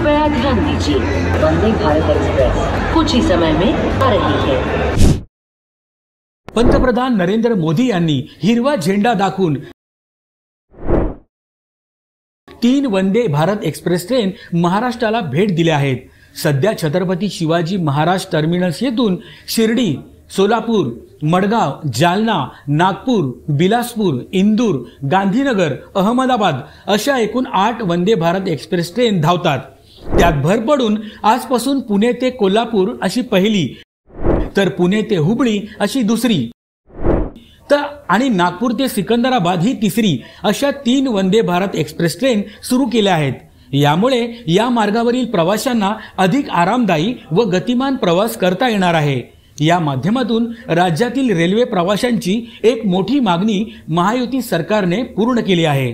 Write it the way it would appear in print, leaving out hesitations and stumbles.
कृपया ध्यान दीजिए, वंदे भारत एक्सप्रेस कुछ ही समय में आ रही है। पंतप्रधान नरेंद्र मोदी यांनी हिरवा झेंडा दाखवून 3 वंदे भारत एक्सप्रेस ट्रेन महाराष्ट्राला भेट दिल्या आहेत। सध्या छत्रपती शिवाजी महाराज टर्मिनस येथून शिर्डी, सोलापूर, मडगाव, जालना, नागपूर, बिलासपूर, इंदूर, गांधीनगर, अहमदाबाद अशा एकूण 8 वंदे भारत एक्सप्रेस ट्रेन धावतात। त्यात भर पडून आजपासून पुणे ते कोल्हापूर अशी पहिली, तर पुणे ते हुबळी अशी दुसरी, तर आणि नागपूर ते सिकंदराबाद ही तिसरी अशा 3 वंदे भारत एक्सप्रेस ट्रेन सुरू केल्या आहेत। यामुळे या मार्गावरील प्रवाशांना अधिक आरामदायी व गतिमान प्रवास करता येणार आहे। या माध्यमातून राज्यातील रेल्वे प्रवाशांची एक मोठी मागणी महायुती सरकारने पूर्ण केली आहे।